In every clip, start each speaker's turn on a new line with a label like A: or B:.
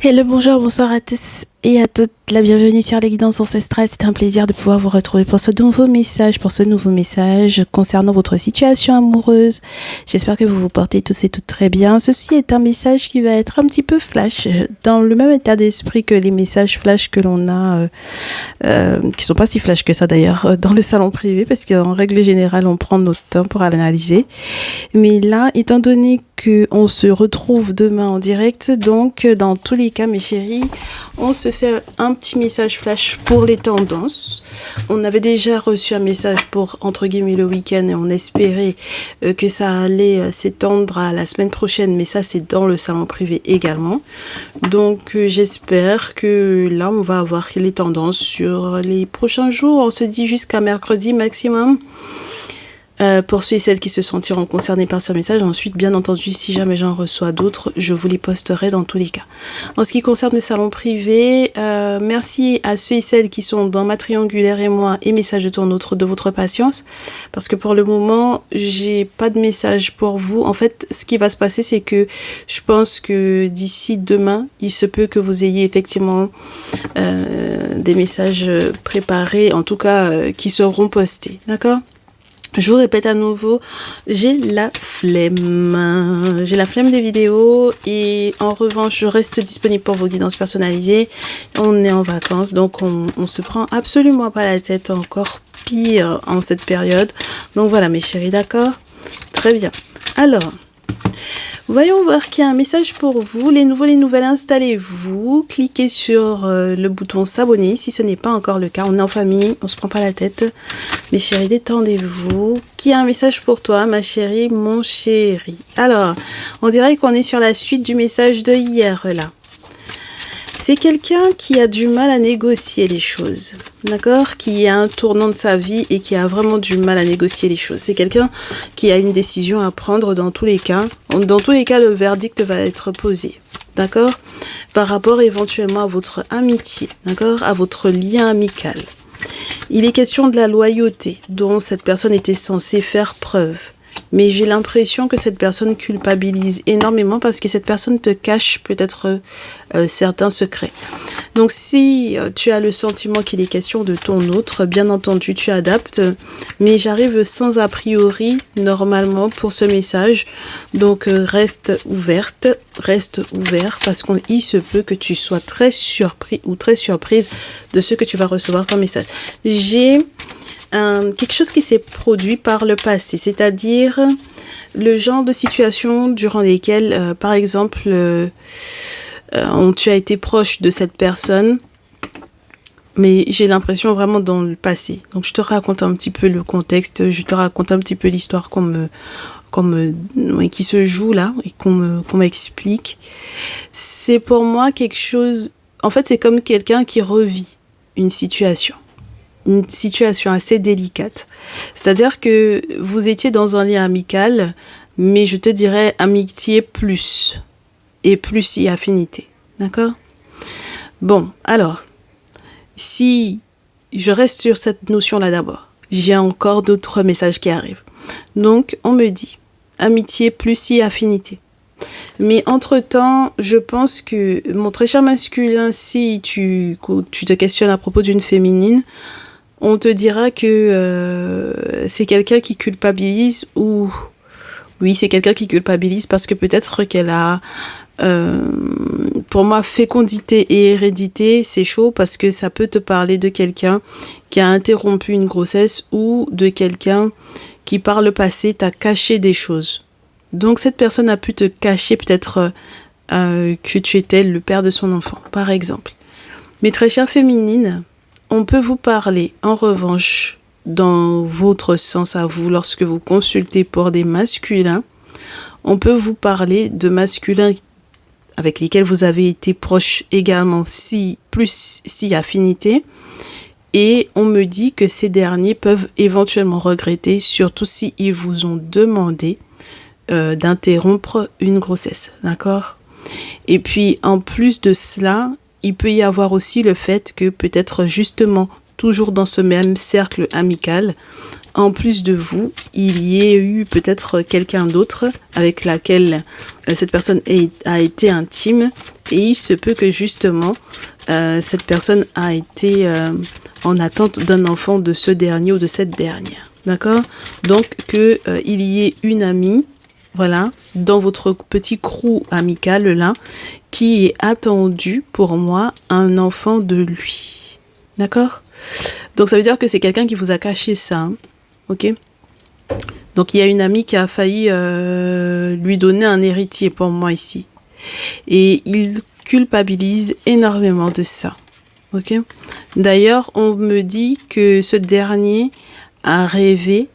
A: Hello, bonjour, bonsoir à tous et à toutes. La bienvenue sur les guidances ancestrales. C'est un plaisir de pouvoir vous retrouver pour ce nouveau message concernant votre situation amoureuse. J'espère que vous vous portez tous et toutes très bien. Ceci est un message qui va être un petit peu flash, dans le même état d'esprit que les messages flash que l'on a, qui sont pas si flash que ça d'ailleurs, dans le salon privé, parce qu'en règle générale, on prend notre temps pour l'analyser. Mais là, étant donné qu'on se retrouve demain en direct, donc dans tous les cas, mes chéris, on se fait un petit message flash pour les tendances. On avait déjà reçu un message pour, entre guillemets, le week-end et on espérait que ça allait s'étendre à la semaine prochaine, mais ça, c'est dans le salon privé également. Donc, j'espère que là, on va avoir les tendances sur les prochains jours. On se dit jusqu'à mercredi maximum. Pour ceux et celles qui se sentiront concernés par ce message. Ensuite, bien entendu, si jamais j'en reçois d'autres, je vous les posterai dans tous les cas. En ce qui concerne le salon privé, merci à ceux et celles qui sont dans ma triangulaire et moi et message de ton autre de votre patience, parce que pour le moment, j'ai pas de message pour vous. En fait, ce qui va se passer, c'est que je pense que d'ici demain, il se peut que vous ayez effectivement des messages préparés, en tout cas qui seront postés, d'accord ? Je vous répète à nouveau, j'ai la flemme des vidéos et en revanche, je reste disponible pour vos guidances personnalisées. On est en vacances, donc on se prend absolument pas la tête, encore pire en cette période. Donc voilà mes chéris, d'accord ? Très bien. Alors, voyons voir qu'il y a un message pour vous. Les nouveaux, les nouvelles, installez-vous. Cliquez sur le bouton s'abonner si ce n'est pas encore le cas. On est en famille, on se prend pas la tête. Mes chéris, détendez-vous. Qui a un message pour toi, ma chérie, mon chéri? Alors, on dirait qu'on est sur la suite du message de hier, là. C'est quelqu'un qui a du mal à négocier les choses, d'accord ? Qui a un tournant de sa vie et qui a vraiment du mal à négocier les choses. C'est quelqu'un qui a une décision à prendre dans tous les cas. Dans tous les cas, le verdict va être posé, d'accord ? Par rapport éventuellement à votre amitié, d'accord ? À votre lien amical. Il est question de la loyauté dont cette personne était censée faire preuve. Mais j'ai l'impression que cette personne culpabilise énormément parce que cette personne te cache peut-être certains secrets. Donc si tu as le sentiment qu'il est question de ton autre, bien entendu tu adaptes, mais j'arrive sans a priori normalement pour ce message. Donc reste ouvert parce qu'il se peut que tu sois très surpris ou très surprise de ce que tu vas recevoir comme message. J'ai quelque chose qui s'est produit par le passé, c'est-à-dire le genre de situation durant lesquelles, par exemple, tu as été proche de cette personne, mais j'ai l'impression vraiment dans le passé. Donc je te raconte un petit peu le contexte, je te raconte un petit peu l'histoire qui se joue là et qu'on m'explique. C'est pour moi quelque chose, en fait c'est comme quelqu'un qui revit une situation assez délicate. C'est-à-dire que vous étiez dans un lien amical, mais je te dirais amitié plus et affinité. D'accord ? Bon, alors, si je reste sur cette notion-là d'abord, j'ai encore d'autres messages qui arrivent. Donc, on me dit amitié plus affinité. Mais entre-temps, je pense que mon très cher masculin, si tu te questionnes à propos d'une féminine, on te dira que c'est quelqu'un qui culpabilise ou... Oui, c'est quelqu'un qui culpabilise parce que peut-être qu'elle a... pour moi, fécondité et hérédité, c'est chaud parce que ça peut te parler de quelqu'un qui a interrompu une grossesse ou de quelqu'un qui, par le passé, t'a caché des choses. Donc, cette personne a pu te cacher peut-être que tu étais le père de son enfant, par exemple. Mes très chères féminines, on peut vous parler, en revanche, dans votre sens à vous, lorsque vous consultez pour des masculins, on peut vous parler de masculins avec lesquels vous avez été proche également, si affinité, et on me dit que ces derniers peuvent éventuellement regretter, surtout si ils vous ont demandé d'interrompre une grossesse, d'accord ? Et puis, en plus de cela, il peut y avoir aussi le fait que peut-être justement, toujours dans ce même cercle amical, en plus de vous, il y ait eu peut-être quelqu'un d'autre avec laquelle cette personne a été intime, et il se peut que justement cette personne a été en attente d'un enfant de ce dernier ou de cette dernière. D'accord? Donc que il y ait une amie, voilà, dans votre petit crew amical là, qui est attendu pour moi un enfant de lui. D'accord? Donc ça veut dire que c'est quelqu'un qui vous a caché ça. Hein? Ok? Donc il y a une amie qui a failli lui donner un héritier pour moi ici. Et il culpabilise énormément de ça. Ok? D'ailleurs, on me dit que ce dernier a rêvé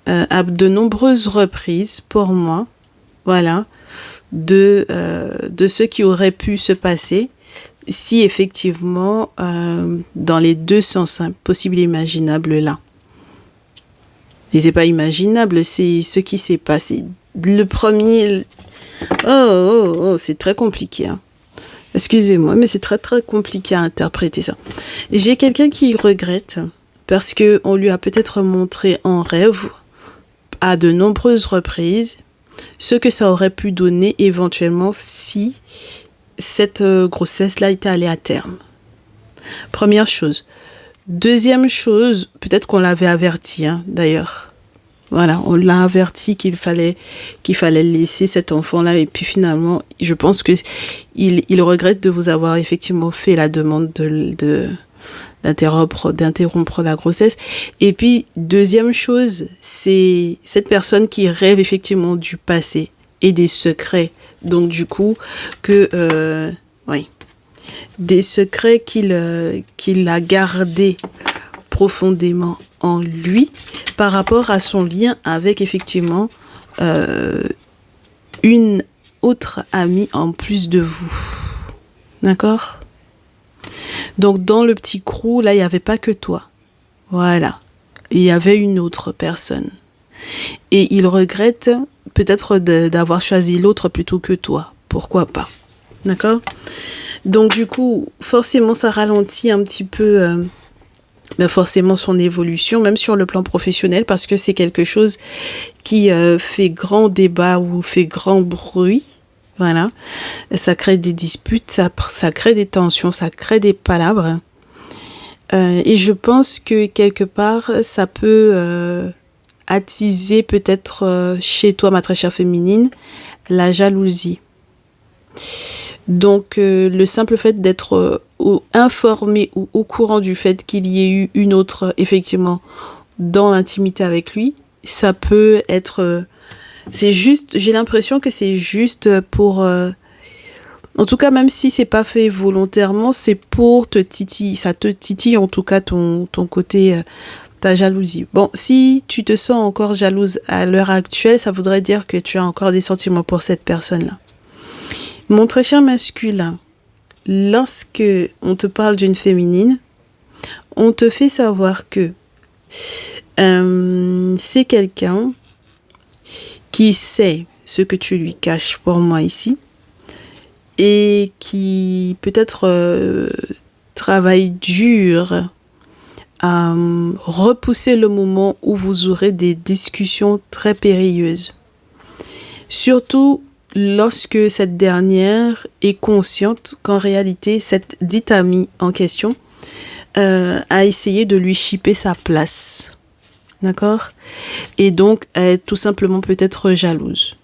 A: à de nombreuses reprises pour moi, voilà, de ce qui aurait pu se passer si effectivement, dans les deux sens possibles et imaginables là. Et c'est pas imaginable, c'est ce qui s'est passé. Le premier... c'est très compliqué. Hein. Excusez-moi, mais c'est très très compliqué à interpréter ça. J'ai quelqu'un qui regrette parce que on lui a peut-être montré en rêve à de nombreuses reprises ce que ça aurait pu donner éventuellement si cette grossesse-là était allée à terme. Première chose. Deuxième chose, peut-être qu'on l'avait averti, hein, d'ailleurs. Voilà, on l'a averti qu'il fallait laisser cet enfant-là, et puis finalement, je pense que il regrette de vous avoir effectivement fait la demande d'interrompre la grossesse. Et puis, deuxième chose, c'est cette personne qui rêve effectivement du passé et des secrets. Donc, du coup, des secrets qu'il a gardés profondément en lui par rapport à son lien avec effectivement une autre amie en plus de vous. D'accord ? Donc dans le petit crew, là, il n'y avait pas que toi. Voilà. Il y avait une autre personne. Et il regrette peut-être d'avoir choisi l'autre plutôt que toi. Pourquoi pas ? D'accord ? Donc du coup, forcément, ça ralentit un petit peu forcément son évolution, même sur le plan professionnel, parce que c'est quelque chose qui fait grand débat ou fait grand bruit. Voilà. Ça crée des disputes, ça crée des tensions, ça crée des palabres. Et je pense que quelque part, ça peut attiser peut-être chez toi, ma très chère féminine, la jalousie. Donc, le simple fait d'être informé ou au courant du fait qu'il y ait eu une autre, effectivement, dans l'intimité avec lui, ça peut être... c'est juste, j'ai l'impression que c'est juste pour... en tout cas, même si c'est pas fait volontairement, c'est pour te titiller, ça te titille en tout cas ton côté... ta jalousie. Bon, si tu te sens encore jalouse à l'heure actuelle, ça voudrait dire que tu as encore des sentiments pour cette personne-là. Mon très cher masculin, lorsque on te parle d'une féminine, on te fait savoir que c'est quelqu'un qui sait ce que tu lui caches pour moi ici et qui peut-être travaille dur à repousser le moment où vous aurez des discussions très périlleuses. Surtout lorsque cette dernière est consciente qu'en réalité, cette dite amie en question a essayé de lui chipper sa place. D'accord ? Et donc, elle est tout simplement peut-être jalouse.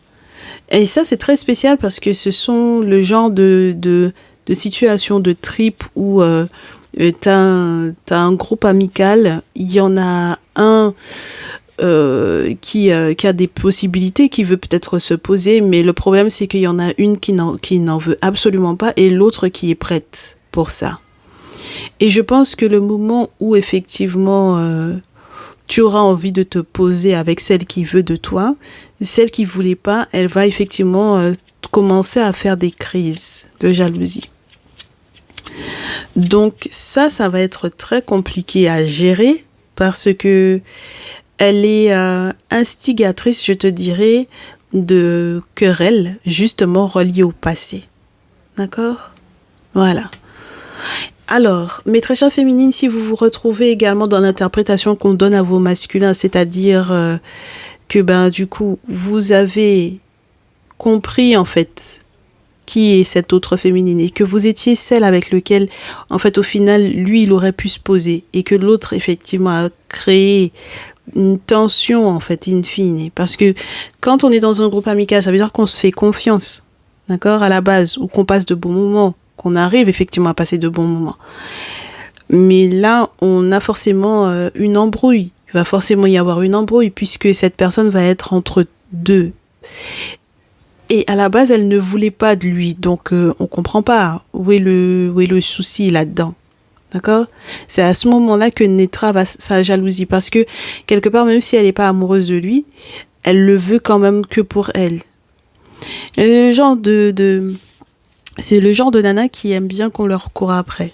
A: Et ça, c'est très spécial parce que ce sont le genre de situations de trip où t'as un groupe amical, il y en a un qui a des possibilités, qui veut peut-être se poser, mais le problème c'est qu'il y en a une qui n'en veut absolument pas et l'autre qui est prête pour ça. Et je pense que le moment où effectivement tu auras envie de te poser avec celle qui veut de toi, celle qui voulait pas, elle va effectivement commencer à faire des crises de jalousie. Donc ça va être très compliqué à gérer parce que elle est instigatrice, je te dirais, de querelles justement reliées au passé. D'accord ? Voilà. Alors, mes très chères féminines, si vous vous retrouvez également dans l'interprétation qu'on donne à vos masculins, c'est-à-dire que ben du coup, vous avez compris en fait qui est cette autre féminine et que vous étiez celle avec laquelle, en fait, au final, lui, il aurait pu se poser et que l'autre, effectivement, a créé une tension, en fait, in fine. Parce que quand on est dans un groupe amical, ça veut dire qu'on se fait confiance, d'accord, à la base, ou qu'on passe de bons moments, qu'on arrive effectivement à passer de bons moments. Mais là, on a forcément une embrouille. Il va forcément y avoir une embrouille puisque cette personne va être entre deux. Et à la base, elle ne voulait pas de lui. Donc, on comprend pas où est le souci là-dedans. D'accord? C'est à ce moment-là que naîtra sa jalousie. Parce que, quelque part, même si elle n'est pas amoureuse de lui, elle le veut quand même que pour elle. Et c'est le genre de nana qui aime bien qu'on leur court après.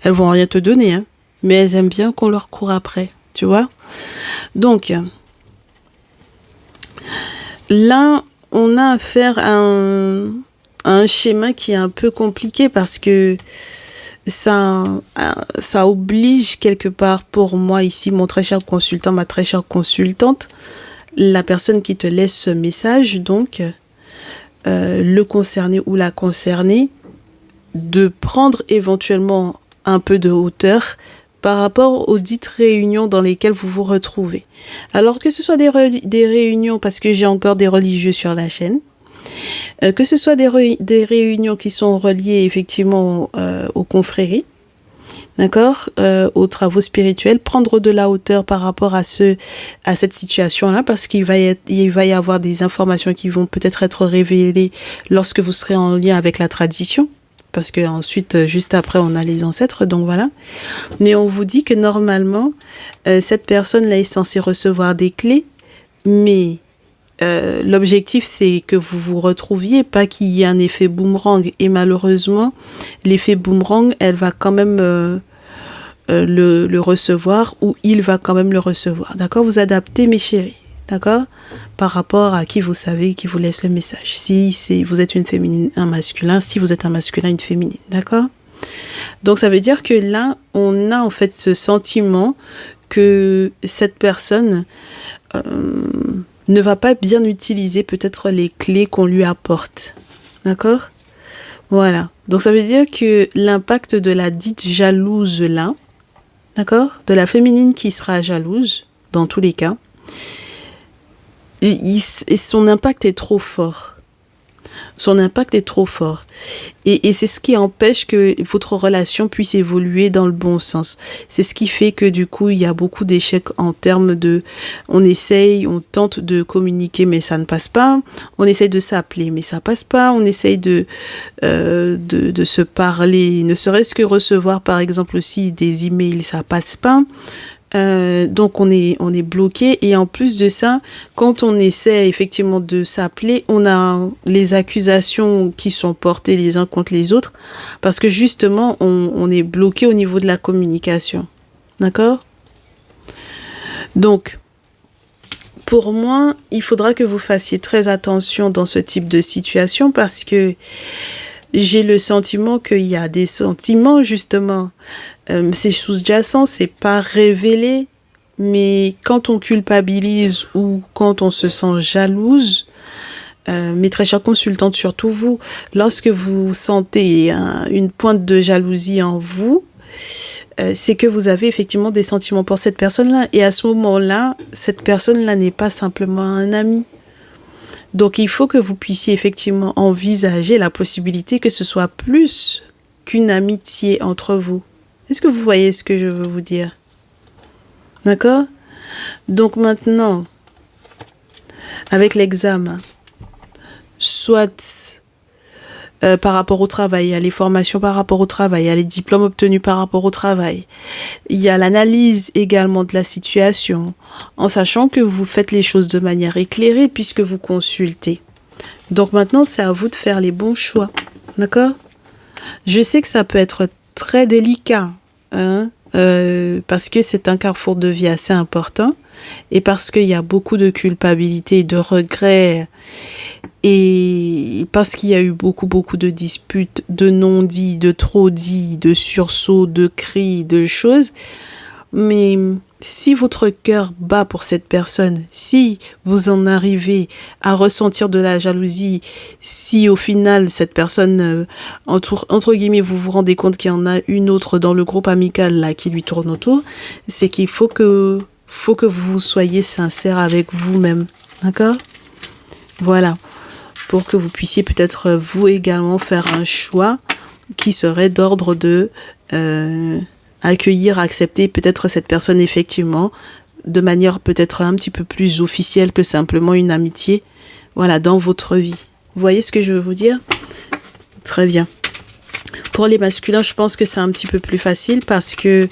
A: Elles vont rien te donner, hein. Mais elles aiment bien qu'on leur court après. Tu vois? Donc, là, on a affaire à un schéma qui est un peu compliqué parce que ça oblige quelque part pour moi ici, mon très cher consultant, ma très chère consultante, la personne qui te laisse ce message, donc le concerné ou la concernée, de prendre éventuellement un peu de hauteur par rapport aux dites réunions dans lesquelles vous vous retrouvez. Alors que ce soit des réunions, parce que j'ai encore des religieux sur la chaîne, que ce soit des réunions qui sont reliées effectivement aux confréries, d'accord, aux travaux spirituels, prendre de la hauteur par rapport à cette situation-là, parce qu'il va y avoir des informations qui vont peut-être être révélées lorsque vous serez en lien avec la tradition. Parce que ensuite, juste après, on a les ancêtres, donc voilà. Mais on vous dit que normalement, cette personne-là est censée recevoir des clés, mais l'objectif, c'est que vous vous retrouviez, pas qu'il y ait un effet boomerang. Et malheureusement, l'effet boomerang, elle va quand même le recevoir, ou il va quand même le recevoir. D'accord? Vous adaptez, mes chéris. D'accord? Par rapport à qui vous savez, qui vous laisse le message. Si vous êtes une féminine, un masculin. Si vous êtes un masculin, une féminine. D'accord? Donc, ça veut dire que là, on a en fait ce sentiment que cette personne ne va pas bien utiliser peut-être les clés qu'on lui apporte. D'accord? Voilà. Donc, ça veut dire que l'impact de la dite jalouse là, d'accord? De la féminine qui sera jalouse, dans tous les cas, et son impact est trop fort. Son impact est trop fort. Et c'est ce qui empêche que votre relation puisse évoluer dans le bon sens. C'est ce qui fait que du coup, il y a beaucoup d'échecs en termes de... On essaye, on tente de communiquer, mais ça ne passe pas. On essaye de s'appeler, mais ça passe pas. On essaye de se parler, ne serait-ce que recevoir, par exemple, aussi des emails, ça passe pas. Donc on est bloqué, et en plus de ça, quand on essaie effectivement de s'appeler, on a les accusations qui sont portées les uns contre les autres parce que justement on est bloqué au niveau de la communication. D'accord? Donc pour moi, il faudra que vous fassiez très attention dans ce type de situation parce que j'ai le sentiment qu'il y a des sentiments, justement, c'est sous-jacent, c'est pas révélé, mais quand on culpabilise ou quand on se sent jalouse, mes très chères consultantes, surtout vous, lorsque vous sentez une pointe de jalousie en vous, c'est que vous avez effectivement des sentiments pour cette personne-là. Et à ce moment-là, cette personne-là n'est pas simplement un ami. Donc, il faut que vous puissiez effectivement envisager la possibilité que ce soit plus qu'une amitié entre vous. Est-ce que vous voyez ce que je veux vous dire? D'accord? Donc maintenant, avec l'examen, soit par rapport au travail, il y a les formations par rapport au travail, il y a les diplômes obtenus par rapport au travail. Il y a l'analyse également de la situation, en sachant que vous faites les choses de manière éclairée puisque vous consultez. Donc maintenant, c'est à vous de faire les bons choix. D'accord? Je sais que ça peut être très délicat, hein, parce que c'est un carrefour de vie assez important et parce qu'il y a beaucoup de culpabilité et de regrets Et parce qu'il y a eu beaucoup de disputes, de non-dits, de trop-dits, de sursauts, de cris, de choses. Mais si votre cœur bat pour cette personne, si vous en arrivez à ressentir de la jalousie, si au final cette personne, entre guillemets, vous vous rendez compte qu'il y en a une autre dans le groupe amical là qui lui tourne autour, c'est qu'il faut que vous soyez sincère avec vous-même. D'accord ? Voilà. Pour que vous puissiez peut-être vous également faire un choix qui serait d'ordre de accueillir, accepter peut-être cette personne effectivement de manière peut-être un petit peu plus officielle que simplement une amitié, voilà, dans votre vie. Vous voyez ce que je veux vous dire ? Très bien. Pour les masculins, je pense que c'est un petit peu plus facile parce que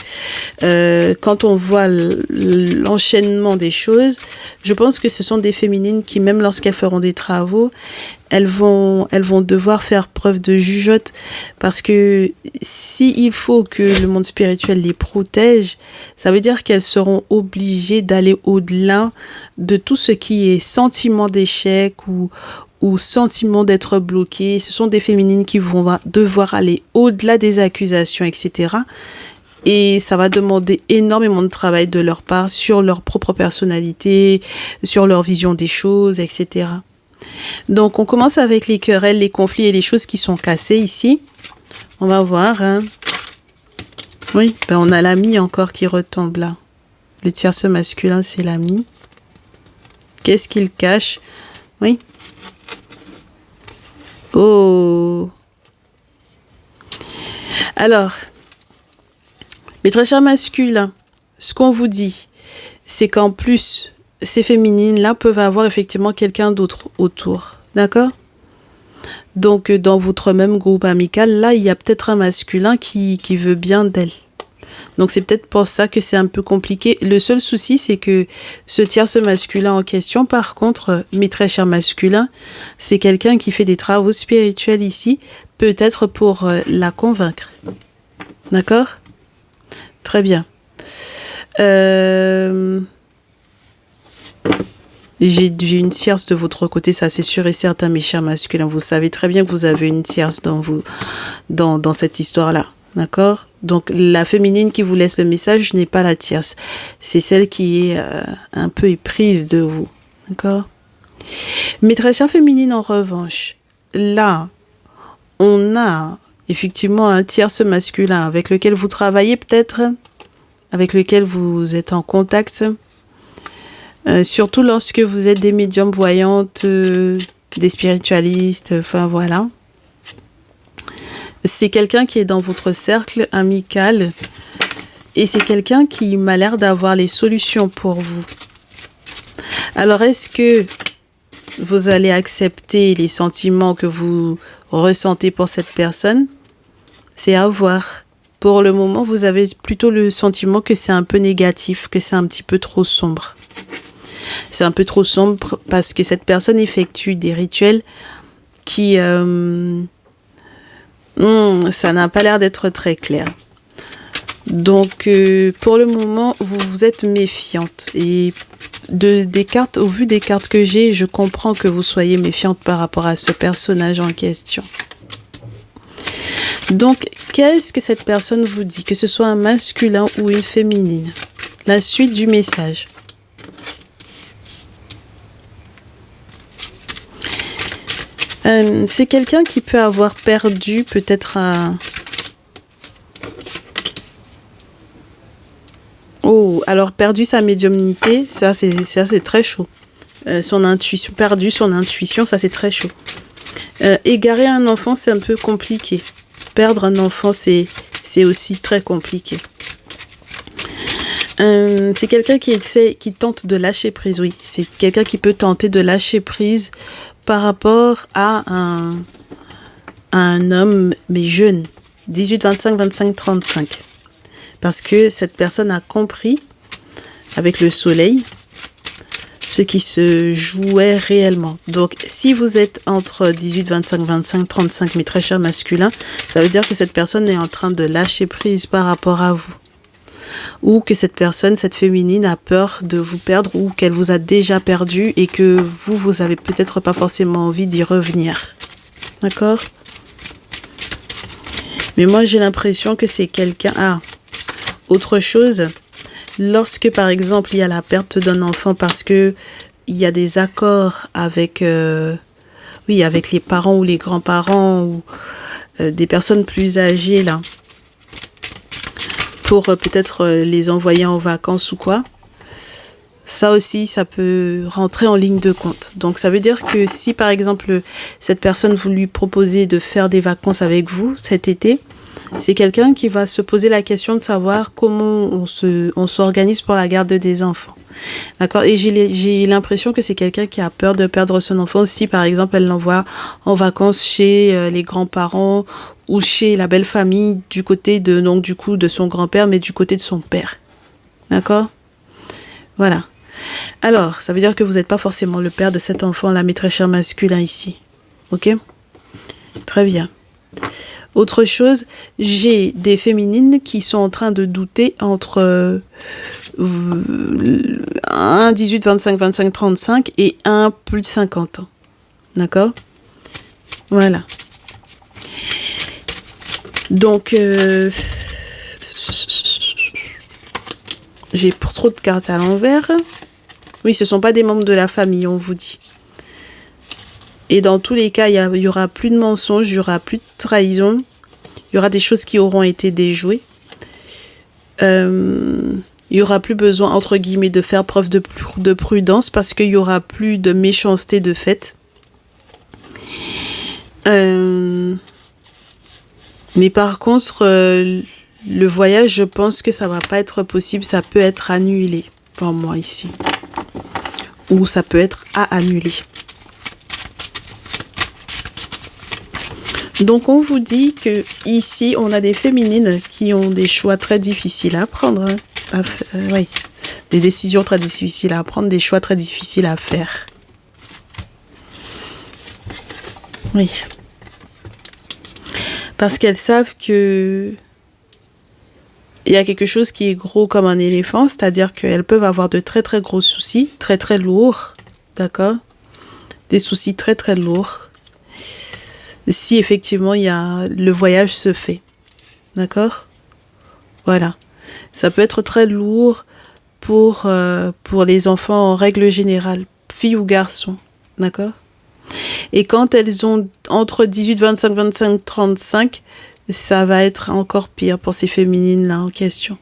A: quand on voit l'enchaînement des choses, je pense que ce sont des féminines qui, même lorsqu'elles feront des travaux, elles vont devoir faire preuve de jugeote parce que s'il faut que le monde spirituel les protège, ça veut dire qu'elles seront obligées d'aller au-delà de tout ce qui est sentiment d'échec ou sentiment d'être bloquées. Ce sont des féminines qui vont devoir aller au-delà des accusations, etc. Et ça va demander énormément de travail de leur part sur leur propre personnalité, sur leur vision des choses, etc. Donc, on commence avec les querelles, les conflits et les choses qui sont cassées ici. On va voir. Hein. Oui, on a l'ami encore qui retombe là. Le tierce masculin, c'est l'ami. Qu'est-ce qu'il cache ? Oui. Oh. Alors, mes très chers masculins, ce qu'on vous dit, c'est qu'en plus, ces féminines-là peuvent avoir effectivement quelqu'un d'autre autour. D'accord ? Donc, dans votre même groupe amical, là, il y a peut-être un masculin qui veut bien d'elle. Donc, c'est peut-être pour ça que c'est un peu compliqué. Le seul souci, c'est que ce tierce masculin en question, par contre, mes très chers masculins, c'est quelqu'un qui fait des travaux spirituels ici, peut-être pour la convaincre. D'accord ? Très bien. J'ai une tierce de votre côté, ça c'est sûr et certain, mes chers masculins. Vous savez très bien que vous avez une tierce dans cette histoire-là. D'accord ? Donc, la féminine qui vous laisse le message n'est pas la tierce. C'est celle qui est un peu éprise de vous. D'accord ? Mes très chères féminines, en revanche, là, on a effectivement un tierce masculin avec lequel vous travaillez peut-être, avec lequel vous êtes en contact, surtout lorsque vous êtes des médiums voyantes, des spiritualistes, enfin voilà. C'est quelqu'un qui est dans votre cercle amical et c'est quelqu'un qui m'a l'air d'avoir les solutions pour vous. Alors, est-ce que vous allez accepter les sentiments que vous ressentez pour cette personne? C'est à voir. Pour le moment, vous avez plutôt le sentiment que c'est un peu négatif, que c'est un petit peu trop sombre. C'est un peu trop sombre parce que cette personne effectue des rituels qui... ça n'a pas l'air d'être très clair. Donc, pour le moment, vous êtes méfiante. Et au vu des cartes que j'ai, je comprends que vous soyez méfiante par rapport à ce personnage en question. Donc, qu'est-ce que cette personne vous dit? Que ce soit un masculin ou une féminine. La suite du message. C'est quelqu'un qui peut avoir perdu peut-être un... Oh, alors perdu sa médiumnité, ça c'est très chaud. Perdu son intuition, ça c'est très chaud. Égarer un enfant, c'est un peu compliqué. Perdre un enfant, c'est aussi très compliqué. C'est quelqu'un qui tente de lâcher prise, oui. C'est quelqu'un qui peut tenter de lâcher prise par rapport à un homme, mais jeune, 18, 25, 25, 35. Parce que cette personne a compris, avec le soleil, ce qui se jouait réellement. Donc, si vous êtes entre 18, 25, 25, 35, mes très chers masculins, ça veut dire que cette personne est en train de lâcher prise par rapport à vous. ou que cette personne, cette féminine, a peur de vous perdre ou qu'elle vous a déjà perdu et que vous avez peut-être pas forcément envie d'y revenir. D'accord? Mais moi, j'ai l'impression que c'est quelqu'un... Ah, autre chose, lorsque, par exemple, il y a la perte d'un enfant parce que il y a des accords avec, avec les parents ou les grands-parents ou des personnes plus âgées, là, pour peut-être les envoyer en vacances ou quoi. Ça aussi, ça peut rentrer en ligne de compte. Donc, ça veut dire que si, par exemple, cette personne vous lui proposez de faire des vacances avec vous cet été, c'est quelqu'un qui va se poser la question de savoir comment on s'organise pour la garde des enfants. D'accord? Et j'ai l'impression que c'est quelqu'un qui a peur de perdre son enfant si, par exemple, elle l'envoie en vacances chez les grands-parents ou chez la belle famille du côté de son grand-père, mais du côté de son père. D'accord? Voilà. Alors, ça veut dire que vous n'êtes pas forcément le père de cet enfant-là, mes très chers masculins ici. Ok? Très bien. Autre chose, j'ai des féminines qui sont en train de douter entre 1, 18, 25, 25, 35 et 1 plus de 50 ans. D'accord? Voilà. Donc, j'ai pour trop de cartes à l'envers. Oui, ce ne sont pas des membres de la famille, on vous dit. Et dans tous les cas, il y aura plus de mensonges, il y aura plus de trahison. Il y aura des choses qui auront été déjouées. Il y aura plus besoin, entre guillemets, de faire preuve de prudence parce qu'il y aura plus de méchanceté de fait. Mais par contre, le voyage, je pense que ça va pas être possible. Ça peut être annulé pour moi ici. Ou ça peut être à annuler. Donc, on vous dit que ici, on a des féminines qui ont des choix très difficiles à prendre. Oui, des décisions très difficiles à prendre, des choix très difficiles à faire. Oui. Parce qu'elles savent que il y a quelque chose qui est gros comme un éléphant, c'est-à-dire qu'elles peuvent avoir de très très gros soucis, très très lourds, d'accord? Des soucis très très lourds. Si effectivement le voyage se fait. D'accord? Voilà. Ça peut être très lourd pour les enfants en règle générale, filles ou garçons. D'accord? Et quand elles ont entre 18, 25, 25, 35, ça va être encore pire pour ces féminines-là en question.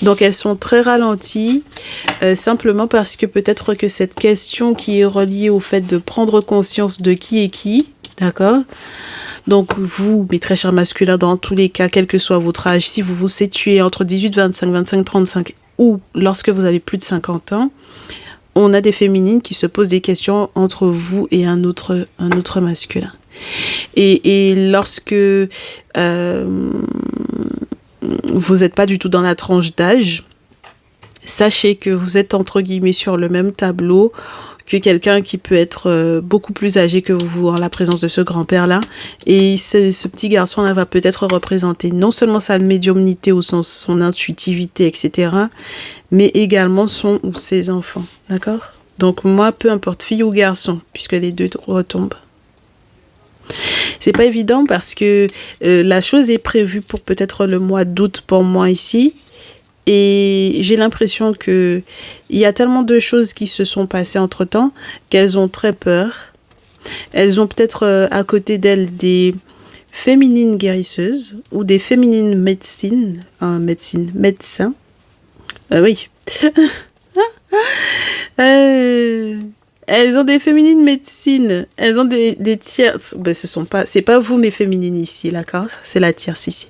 A: Donc elles sont très ralenties, simplement parce que peut-être que cette question qui est reliée au fait de prendre conscience de qui est qui, d'accord? Donc vous, mes très chers masculins, dans tous les cas, quel que soit votre âge, si vous vous situez entre 18, 25, 25, 35 ou lorsque vous avez plus de 50 ans, on a des féminines qui se posent des questions entre vous et un autre masculin. Et lorsque vous n'êtes pas du tout dans la tranche d'âge, sachez que vous êtes entre guillemets sur le même tableau que quelqu'un qui peut être beaucoup plus âgé que vous en la présence de ce grand-père-là. Et ce petit garçon-là va peut-être représenter non seulement sa médiumnité ou son intuitivité, etc., mais également son ou ses enfants. D'accord? Donc moi, peu importe, fille ou garçon, puisque les deux retombent. C'est pas évident parce que la chose est prévue pour peut-être le mois d'août pour moi ici. Et j'ai l'impression qu'il y a tellement de choses qui se sont passées entre-temps qu'elles ont très peur. Elles ont peut-être à côté d'elles des féminines guérisseuses ou des féminines médecins. Oui. Elles ont des féminines médecines. Elles ont des tierces. Ben, c'est pas vous mes féminines ici, d'accord? C'est la tierce ici.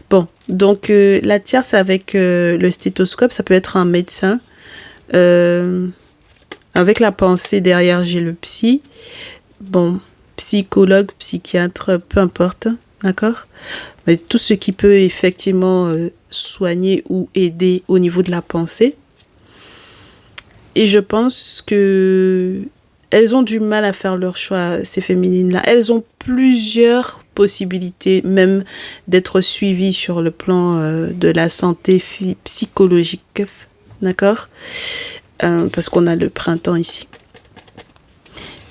A: Bon, donc la tierce avec le stéthoscope, ça peut être un médecin. Avec la pensée derrière, j'ai le psy. Bon, psychologue, psychiatre, peu importe, d'accord? Mais tout ce qui peut effectivement soigner ou aider au niveau de la pensée. Et je pense que elles ont du mal à faire leur choix, ces féminines-là. Elles ont plusieurs possibilité même d'être suivi sur le plan de la santé psychologique, d'accord? Parce qu'on a le printemps ici.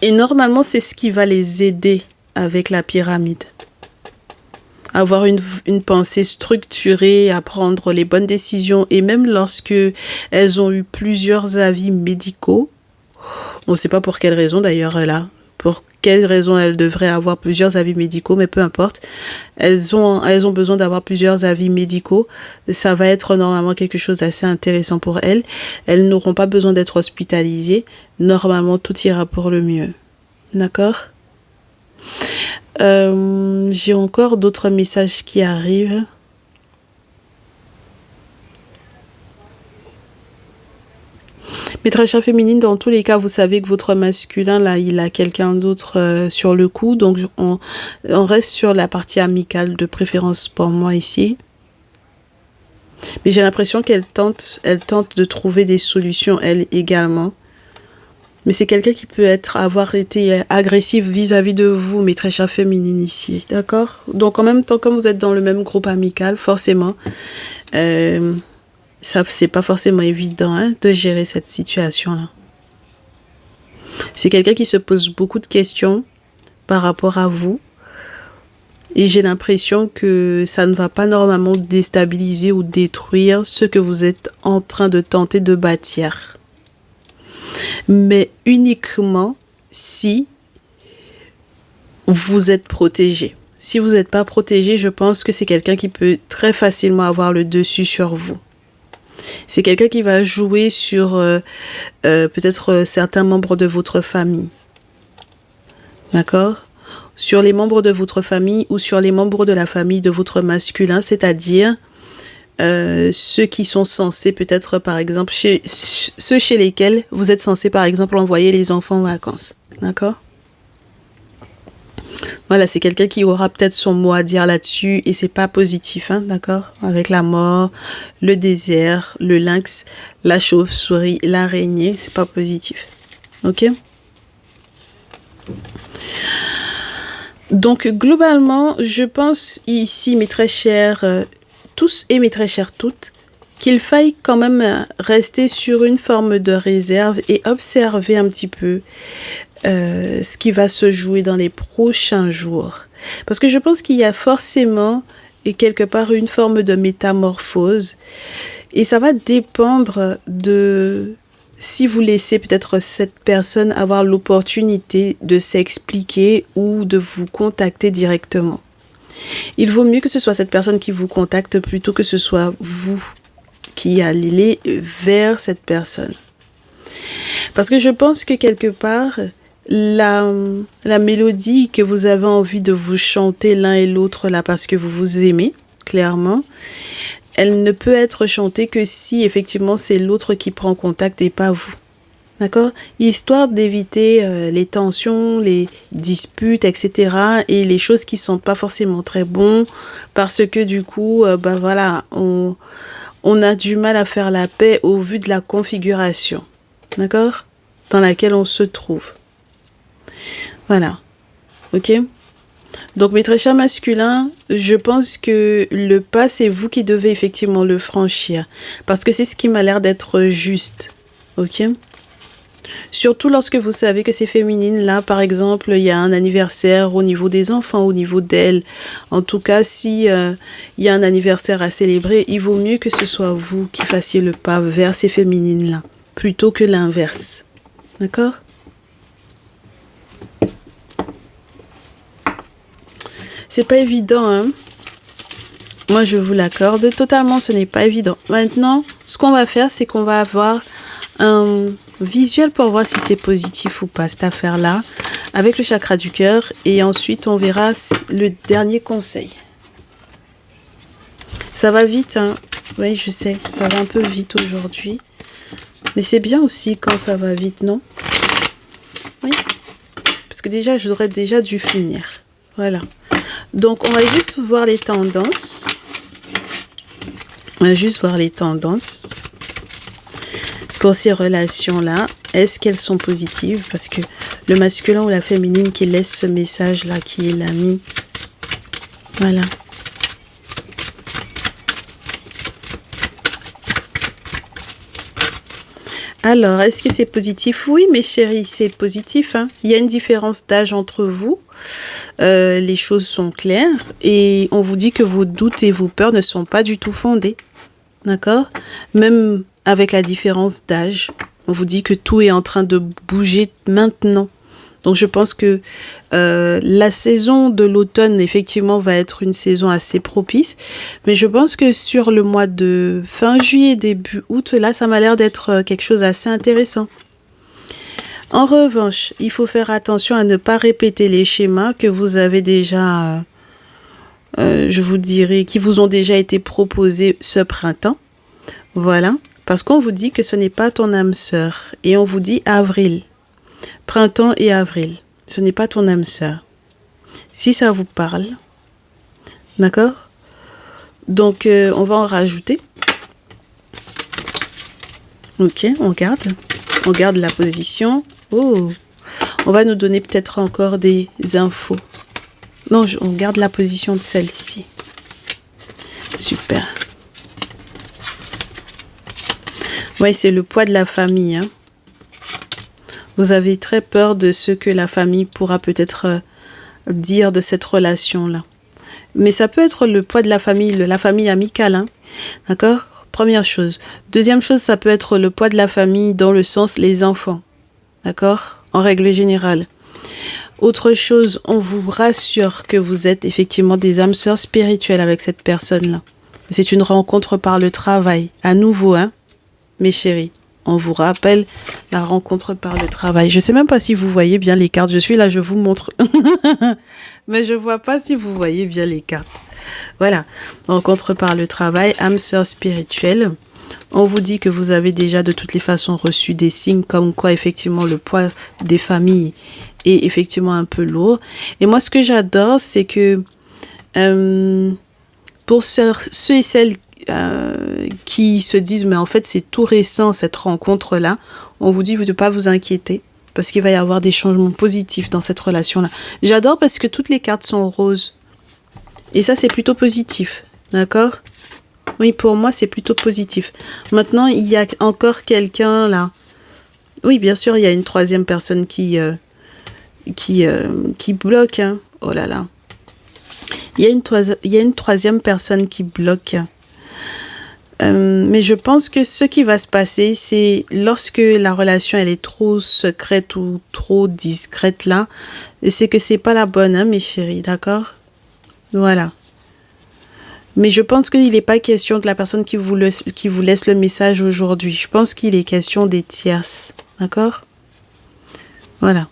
A: Et normalement, c'est ce qui va les aider avec la pyramide. Avoir une pensée structurée, à prendre les bonnes décisions. Et même lorsque elles ont eu plusieurs avis médicaux, on ne sait pas pour quelle raison d'ailleurs là, pour quelle raison elles devraient avoir plusieurs avis médicaux, mais peu importe. Elles ont besoin d'avoir plusieurs avis médicaux. Ça va être normalement quelque chose d'assez intéressant pour elles. Elles n'auront pas besoin d'être hospitalisées. Normalement, tout ira pour le mieux. D'accord ? J'ai encore d'autres messages qui arrivent. Mais très chère féminine, dans tous les cas, vous savez que votre masculin, là, il a quelqu'un d'autre sur le coup. Donc, on reste sur la partie amicale de préférence pour moi ici. Mais j'ai l'impression qu'elle tente de trouver des solutions, elle également. Mais c'est quelqu'un qui peut avoir été agressif vis-à-vis de vous, mes très chères féminines ici, d'accord? Donc en même temps, comme vous êtes dans le même groupe amical, forcément, ça c'est pas forcément évident de gérer cette situation-là. C'est quelqu'un qui se pose beaucoup de questions par rapport à vous. Et j'ai l'impression que ça ne va pas normalement déstabiliser ou détruire ce que vous êtes en train de tenter de bâtir. Mais uniquement si vous êtes protégé. Si vous n'êtes pas protégé, je pense que c'est quelqu'un qui peut très facilement avoir le dessus sur vous. C'est quelqu'un qui va jouer sur peut-être certains membres de votre famille. D'accord ? Sur les membres de votre famille ou sur les membres de la famille de votre masculin, c'est-à-dire ceux qui sont censés peut-être par exemple ceux chez lesquels vous êtes censé par exemple envoyer les enfants en vacances, d'accord? Voilà, c'est quelqu'un qui aura peut-être son mot à dire là-dessus et c'est pas positif, d'accord? Avec la mort, le désert, le lynx, la chauve-souris, l'araignée, c'est pas positif, ok? Donc globalement, je pense ici mes très chers tous et mes très chères toutes, qu'il faille quand même rester sur une forme de réserve et observer un petit peu ce qui va se jouer dans les prochains jours. Parce que je pense qu'il y a forcément et quelque part une forme de métamorphose et ça va dépendre de si vous laissez peut-être cette personne avoir l'opportunité de s'expliquer ou de vous contacter directement. Il vaut mieux que ce soit cette personne qui vous contacte plutôt que ce soit vous qui allez vers cette personne. Parce que je pense que quelque part, la mélodie que vous avez envie de vous chanter l'un et l'autre là parce que vous vous aimez, clairement, elle ne peut être chantée que si effectivement c'est l'autre qui prend contact et pas vous. D'accord? Histoire d'éviter les tensions, les disputes, etc. et les choses qui sont pas forcément très bonnes parce que du coup, voilà, on a du mal à faire la paix au vu de la configuration, d'accord? Dans laquelle on se trouve. Voilà, ok? Donc mes très chers masculins, je pense que le pas, c'est vous qui devez effectivement le franchir parce que c'est ce qui m'a l'air d'être juste, ok? Surtout lorsque vous savez que ces féminines-là, par exemple, il y a un anniversaire au niveau des enfants, au niveau d'elles. En tout cas, si il y a un anniversaire à célébrer, il vaut mieux que ce soit vous qui fassiez le pas vers ces féminines-là, plutôt que l'inverse. D'accord ? C'est pas évident, hein ? Moi, je vous l'accorde. Totalement, ce n'est pas évident. Maintenant, ce qu'on va faire, c'est qu'on va avoir un visuel pour voir si c'est positif ou pas, cette affaire-là, avec le chakra du cœur. Et ensuite, on verra le dernier conseil. Ça va vite, hein. Oui, je sais, ça va un peu vite aujourd'hui. Mais c'est bien aussi quand ça va vite, non? Oui. Parce que déjà, j'aurais déjà dû finir. Voilà. Donc, on va juste voir les tendances. On va juste voir les tendances pour ces relations-là. Est-ce qu'elles sont positives? Parce que le masculin ou la féminine qui laisse ce message-là, qui est l'ami, Voilà. Alors, est-ce que c'est positif? Oui, mes chéris, c'est positif, hein. Il y a une différence d'âge entre vous. Les choses sont claires. Et on vous dit que vos doutes et vos peurs ne sont pas du tout fondés. D'accord? Même avec la différence d'âge, on vous dit que tout est en train de bouger maintenant. Donc, je pense que la saison de l'automne, effectivement, va être une saison assez propice. Mais je pense que sur le mois de fin juillet, début août, là, ça m'a l'air d'être quelque chose d'assez intéressant. En revanche, il faut faire attention à ne pas répéter les schémas que vous avez déjà, je vous dirais, qui vous ont déjà été proposés ce printemps. Voilà. Parce qu'on vous dit que ce n'est pas ton âme sœur. Et on vous dit avril. Printemps et avril. Ce n'est pas ton âme sœur. Si ça vous parle, d'accord? Donc, on va en rajouter. Ok, on garde. On garde la position. Oh, on va nous donner peut-être encore des infos. Non, on garde la position de celle-ci. Super. Oui, c'est le poids de la famille, hein. Vous avez très peur de ce que la famille pourra peut-être dire de cette relation-là. Mais ça peut être le poids de la famille amicale, hein. D'accord? Première chose. Deuxième chose, ça peut être le poids de la famille dans le sens les enfants. D'accord? En règle générale. Autre chose, on vous rassure que vous êtes effectivement des âmes sœurs spirituelles avec cette personne-là. C'est une rencontre par le travail. À nouveau, hein, mes chéris. On vous rappelle la rencontre par le travail. Je ne sais même pas si vous voyez bien les cartes. Je suis là, je vous montre. Mais je ne vois pas si vous voyez bien les cartes. Voilà. Rencontre par le travail, âme sœur spirituelle. On vous dit que vous avez déjà de toutes les façons reçu des signes comme quoi effectivement le poids des familles est effectivement un peu lourd. Et moi, ce que j'adore, c'est que pour ceux et celles qui se disent mais en fait c'est tout récent cette rencontre là, on vous dit de ne pas vous inquiéter parce qu'il va y avoir des changements positifs dans cette relation là. J'adore parce que toutes les cartes sont roses et ça c'est plutôt positif, d'accord? Oui, pour moi c'est plutôt positif. Maintenant il y a encore quelqu'un là, oui bien sûr il y a une troisième personne qui bloque, hein. Oh là là, il y a une troisième personne qui bloque. Mais je pense que ce qui va se passer, c'est lorsque la relation elle est trop secrète ou trop discrète là, c'est que c'est pas la bonne, hein, mes chéris, d'accord? Voilà. Mais je pense qu'il n'est pas question de la personne qui vous laisse le message aujourd'hui. Je pense qu'il est question des tierces, d'accord? Voilà.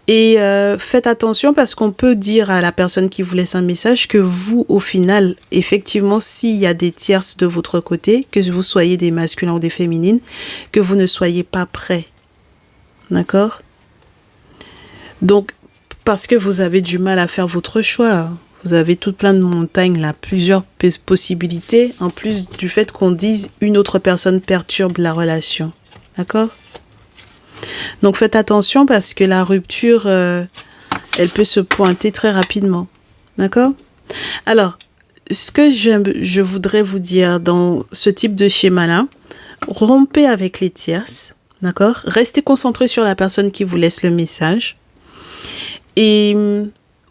A: Et faites attention parce qu'on peut dire à la personne qui vous laisse un message que vous, au final, effectivement, s'il y a des tierces de votre côté, que vous soyez des masculins ou des féminines, que vous ne soyez pas prêts. D'accord? Donc, parce que vous avez du mal à faire votre choix, vous avez tout plein de montagnes, là, plusieurs possibilités, en plus du fait qu'on dise une autre personne perturbe la relation. D'accord? Donc faites attention parce que la rupture, elle peut se pointer très rapidement. D'accord? Alors, ce que je voudrais vous dire dans ce type de schéma-là, rompez avec les tierces. D'accord? Restez concentré sur la personne qui vous laisse le message. Et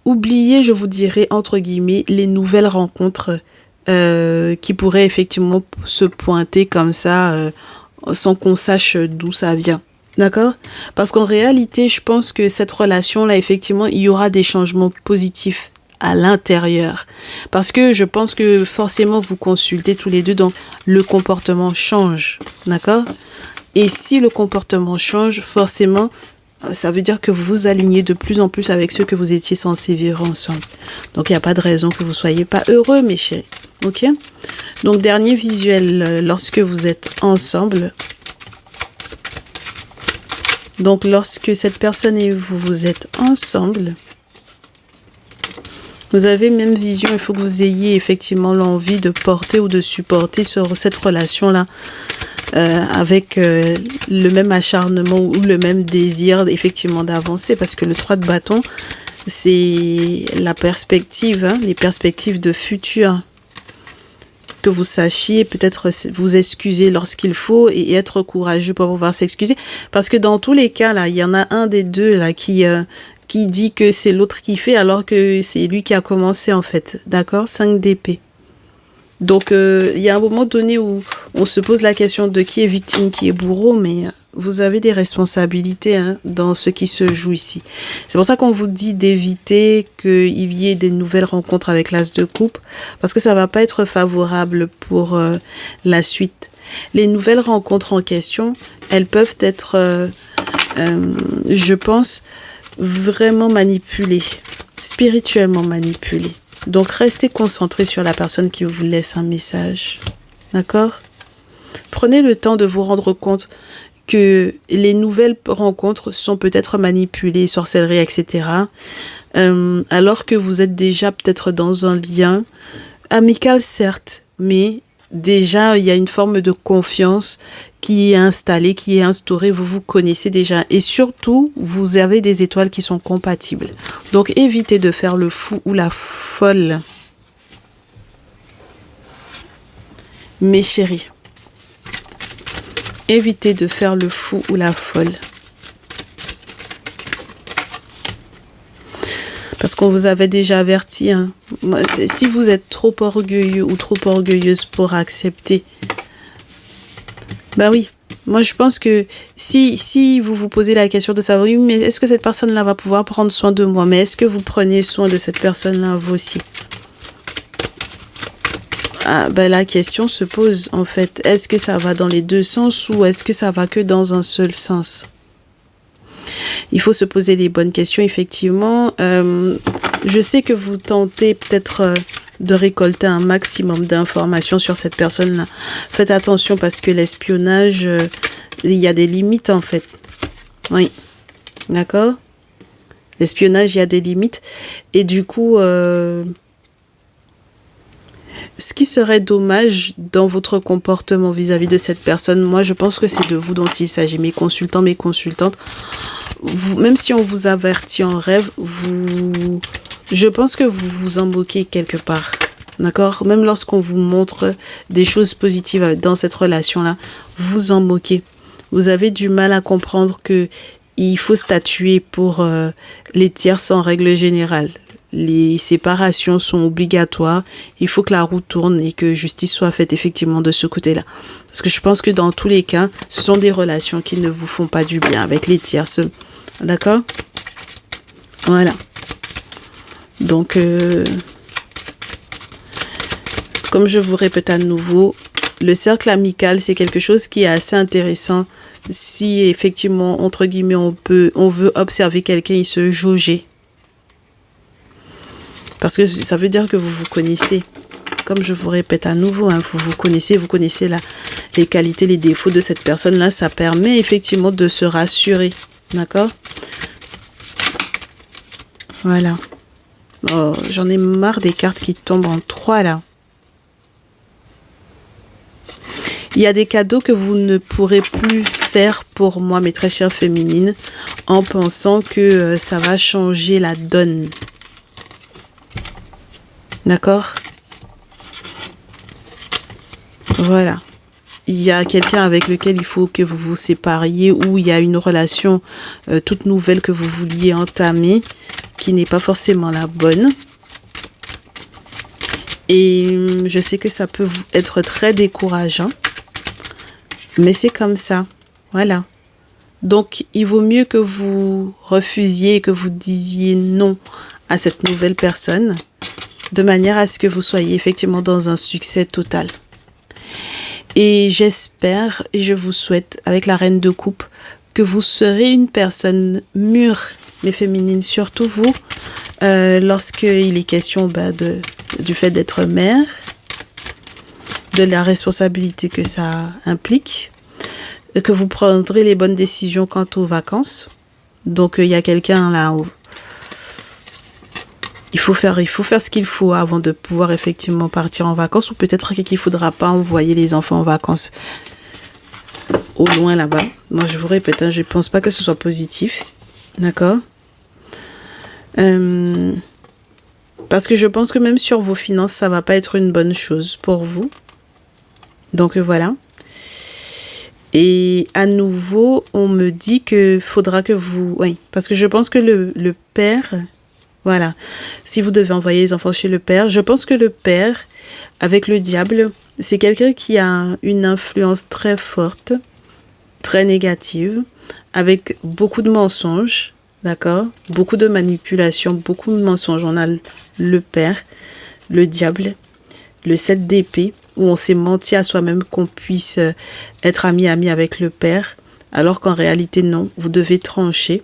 A: oubliez, je vous dirais, entre guillemets, les nouvelles rencontres qui pourraient effectivement se pointer comme ça, sans qu'on sache d'où ça vient. D'accord? Parce qu'en réalité, je pense que cette relation-là, effectivement, il y aura des changements positifs à l'intérieur. Parce que je pense que forcément, vous consultez tous les deux, donc le comportement change. D'accord? Et si le comportement change, forcément, ça veut dire que vous vous alignez de plus en plus avec ceux que vous étiez censés vivre ensemble. Donc, il n'y a pas de raison que vous ne soyez pas heureux, mes chéris. Ok? Donc, dernier visuel, lorsque vous êtes ensemble. Donc, lorsque cette personne et vous êtes ensemble, vous avez même vision, il faut que vous ayez effectivement l'envie de porter ou de supporter sur cette relation-là avec le même acharnement ou le même désir effectivement d'avancer. Parce que le 3 de bâton, c'est la perspective, hein, les perspectives de futur. Que vous sachiez peut-être vous excuser lorsqu'il faut et être courageux pour pouvoir s'excuser. Parce que dans tous les cas, là, il y en a un des deux là qui dit que c'est l'autre qui fait alors que c'est lui qui a commencé en fait. D'accord? 5 d'épée. Donc, il y a un moment donné où on se pose la question de qui est victime, qui est bourreau, mais vous avez des responsabilités hein, dans ce qui se joue ici. C'est pour ça qu'on vous dit d'éviter qu'il y ait des nouvelles rencontres avec l'as de coupe, parce que ça va pas être favorable pour la suite. Les nouvelles rencontres en question, elles peuvent être, je pense, vraiment manipulées, spirituellement manipulées. Donc, restez concentré sur la personne qui vous laisse un message. D'accord? Prenez le temps de vous rendre compte que les nouvelles rencontres sont peut-être manipulées, sorcellerie, etc. Alors que vous êtes déjà peut-être dans un lien amical, certes, mais déjà, il y a une forme de confiance qui est installée, qui est instaurée, vous vous connaissez déjà. Et surtout, vous avez des étoiles qui sont compatibles. Donc, évitez de faire le fou ou la folle. Mes chéris, évitez de faire le fou ou la folle. Parce qu'on vous avait déjà averti, hein. Si vous êtes trop orgueilleux ou trop orgueilleuse pour accepter, bah oui, moi je pense que si vous vous posez la question de savoir, oui, mais est-ce que cette personne-là va pouvoir prendre soin de moi? Mais est-ce que vous prenez soin de cette personne-là vous aussi? Ah, bah la question se pose en fait, est-ce que ça va dans les deux sens ou est-ce que ça va que dans un seul sens? Il faut se poser les bonnes questions, effectivement. Je sais que vous tentez peut-être de récolter un maximum d'informations sur cette personne-là. Faites attention parce que l'espionnage, il y a des limites en fait. Oui, d'accord? L'espionnage, il y a des limites. Et du coup, ce qui serait dommage dans votre comportement vis-à-vis de cette personne, moi je pense que c'est de vous dont il s'agit. Mes consultants, mes consultantes, vous, même si on vous avertit en rêve, je pense que vous vous en moquez quelque part. D'accord? Même lorsqu'on vous montre des choses positives dans cette relation-là, vous en moquez. Vous avez du mal à comprendre que il faut statuer pour les tierces en règle générale. Les séparations sont obligatoires. Il faut que la roue tourne et que justice soit faite effectivement de ce côté-là. Parce que je pense que dans tous les cas, ce sont des relations qui ne vous font pas du bien avec les tierces. D'accord? Voilà. Donc, comme je vous répète à nouveau, le cercle amical, c'est quelque chose qui est assez intéressant. Si effectivement, entre guillemets, on veut observer quelqu'un et se jauger. Parce que ça veut dire que vous vous connaissez. Comme je vous répète à nouveau, hein, vous connaissez les qualités, les défauts de cette personne-là. Ça permet effectivement de se rassurer. D'accord? Voilà. Oh, j'en ai marre des cartes qui tombent en 3 là. Il y a des cadeaux que vous ne pourrez plus faire pour moi, mes très chères féminines, en pensant que ça va changer la donne. D'accord? Voilà. Il y a quelqu'un avec lequel il faut que vous vous sépariez ou il y a une relation toute nouvelle que vous vouliez entamer qui n'est pas forcément la bonne. Et je sais que ça peut être très décourageant. Mais c'est comme ça. Voilà. Donc, il vaut mieux que vous refusiez, que vous disiez non à cette nouvelle personne, de manière à ce que vous soyez effectivement dans un succès total. Et j'espère et je vous souhaite, avec la reine de coupe, que vous serez une personne mûre, mais féminine, surtout vous, lorsqu'il est question du fait d'être mère, de la responsabilité que ça implique, que vous prendrez les bonnes décisions quant aux vacances. Donc, il y a quelqu'un là où il faut faire ce qu'il faut avant de pouvoir effectivement partir en vacances, ou peut-être qu'il ne faudra pas envoyer les enfants en vacances au loin là-bas. Moi, je vous répète, je ne pense pas que ce soit positif. D'accord? Parce que je pense que même sur vos finances, ça va pas être une bonne chose pour vous. Donc voilà. Et à nouveau, on me dit que faudra que vous... Oui, parce que je pense que le père... Voilà. Si vous devez envoyer les enfants chez le père, je pense que le père, avec le diable, c'est quelqu'un qui a une influence très forte, très négative, avec beaucoup de mensonges, d'accord? Beaucoup de manipulations, beaucoup de mensonges. On a le père, le diable, le 7 d'épée, où on s'est menti à soi-même qu'on puisse être ami avec le père, alors qu'en réalité, non. Vous devez trancher.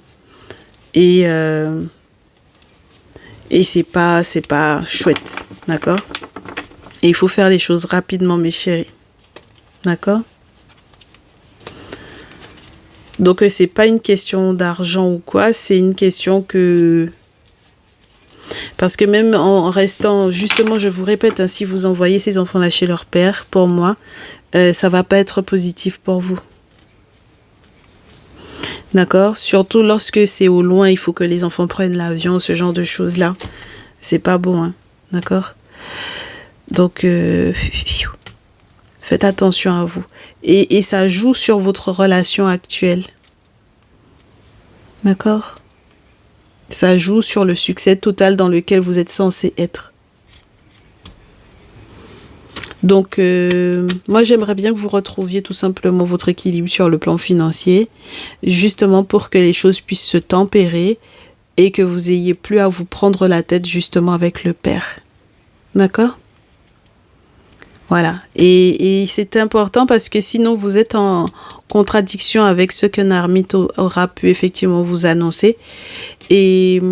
A: Et c'est pas chouette, d'accord? Et il faut faire les choses rapidement, mes chéris. D'accord? Donc, c'est pas une question d'argent ou quoi, c'est une question que... Parce que même en restant, justement, je vous répète, hein, si vous envoyez ces enfants-là chez leur père, pour moi, ça va pas être positif pour vous. D'accord? Surtout lorsque c'est au loin, il faut que les enfants prennent l'avion, ce genre de choses-là. C'est pas bon, hein? D'accord? Donc, faites attention à vous. Et ça joue sur votre relation actuelle. D'accord? Ça joue sur le succès total dans lequel vous êtes censé être. Donc, moi, j'aimerais bien que vous retrouviez tout simplement votre équilibre sur le plan financier, justement pour que les choses puissent se tempérer et que vous ayez plus à vous prendre la tête justement avec le père. D'accord? Voilà. Et c'est important parce que sinon, vous êtes en contradiction avec ce qu'un ermite aura pu effectivement vous annoncer. Et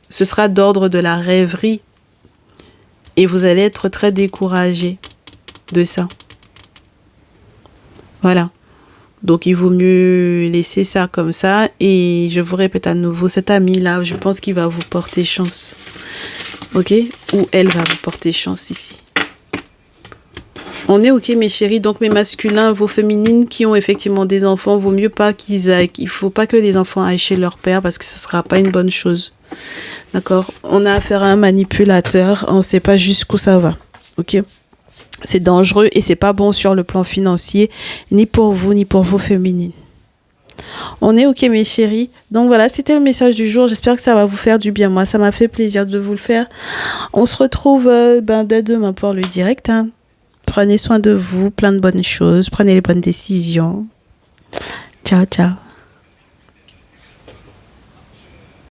A: ce sera d'ordre de la rêverie. Et vous allez être très découragé de ça. Voilà. Donc, il vaut mieux laisser ça comme ça. Et je vous répète à nouveau, cet ami-là, je pense qu'il va vous porter chance. Ok? Ou elle va vous porter chance ici. On est ok, mes chéris. Donc, mes masculins, vos féminines qui ont effectivement des enfants, vaut mieux pas qu'ils aillent. Il faut pas que les enfants aillent chez leur père parce que ce sera pas une bonne chose. D'accord? On a affaire à un manipulateur. On sait pas jusqu'où ça va. Ok? C'est dangereux et c'est pas bon sur le plan financier, ni pour vous, ni pour vos féminines. On est ok, mes chéris. Donc voilà, c'était le message du jour. J'espère que ça va vous faire du bien. Moi, ça m'a fait plaisir de vous le faire. On se retrouve dès demain pour le direct, hein. Prenez soin de vous, plein de bonnes choses. Prenez les bonnes décisions. Ciao, ciao.